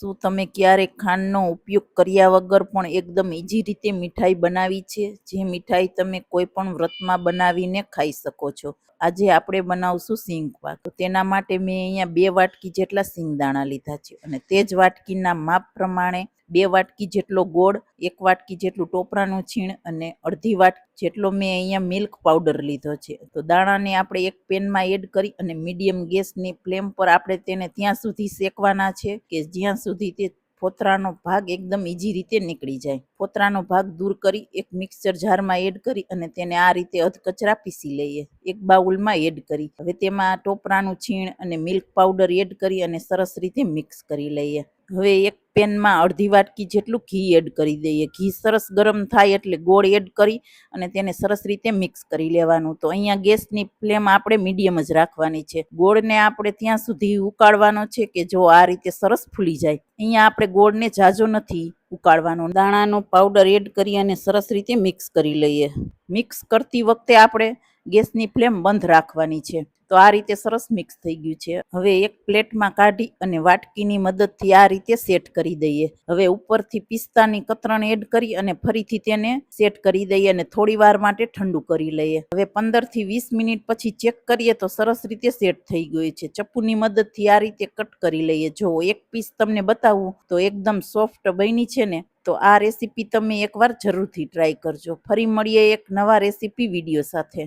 શું તમે ક્યારેક ખાંડનો ઉપયોગ કર્યા વગર પણ એકદમ ઈજી રીતે મીઠાઈ બનાવી છે? જે મીઠાઈ તમે કોઈ પણ વ્રતમાં બનાવીને ખાઈ શકો છો. આજે આપણે બનાવશું સિંગપાક. તો તેના માટે મેં અહીંયા 2 વાટકી જેટલા સિંગદાણા લીધા છે અને તે જ વાટકીના માપ પ્રમાણે 2 વાટકી જેટલો ગોળ, 1 વાટકી જેટલું ટોપરાનું છીણ અને અડધી વાટકી જેટલો મેં અહીંયા મિલ્ક પાવડર લીધો છે. તો દાણાને આપણે એક પેનમાં એડ કરી અને મીડિયમ ગેસની ફ્લેમ પર આપણે તેને ત્યાં સુધી શેકવાના છે કે જ્યાં સુધી તે ફોતરાનો ભાગ એકદમ ઈજી રીતે નીકળી જાય. ફોતરાનો ભાગ દૂર કરી એક મિક્સર જારમાં એડ કરી અને તેને આ રીતે અધકચરા પીસી લઈએ. એક બાઉલમાં એડ કરી હવે તેમાં ટોપરાનું છીણ અને મિલ્ક પાવડર એડ કરી અને સરસ રીતે મિક્સ કરી લઈએ. હવે એક પેનમાં અડધી વાટકી જેટલું ઘી એડ કરી દઈએ. ઘી સરસ ગરમ થાય એટલે ગોળ એડ કરી અને તેને સરસ રીતે મિક્સ કરી લેવાનું. તો અહીંયા ગેસની ફ્લેમ આપણે મીડિયમ જ રાખવાની છે. ગોળને આપણે ત્યાં સુધી ઉકાળવાનો છે કે જો આ રીતે સરસ ફૂલી જાય. અહીંયા આપણે ગોળને ઝાઝો નથી ઉકાળવાનો. દાણાનો પાવડર એડ કરી અને સરસ રીતે મિક્સ કરી લઈએ. મિક્સ કરતી વખતે આપણે ગેસની ફ્લેમ બંધ રાખવાની છે. તો આ રીતે સરસ મિક્સ થઈ ગયું છે. હવે એક પ્લેટમાં કાઢી અને વાટકીની મદદથી આ રીતે સેટ કરી દઈએ. હવે ઉપરથી પિસ્તાની કતરણ એડ કરી અને ફરીથી તેને સેટ કરી દઈએ અને થોડી વાર માટે ઠંડુ કરી લઈએ. હવે 15 થી 20 મિનિટ પછી ચેક કરીએ તો સરસ રીતે સેટ થઈ ગયું છે. ચપ્પુની મદદથી આ રીતે કટ કરી લઈએ. જો એક પીસ તમને બતાવું તો એકદમ સોફ્ટ બની છે ને. તો આ રેસીપી તમે એકવાર જરૂરથી ટ્રાય કરજો. ફરી મળીએ એક નવા રેસીપી વિડીયો સાથે.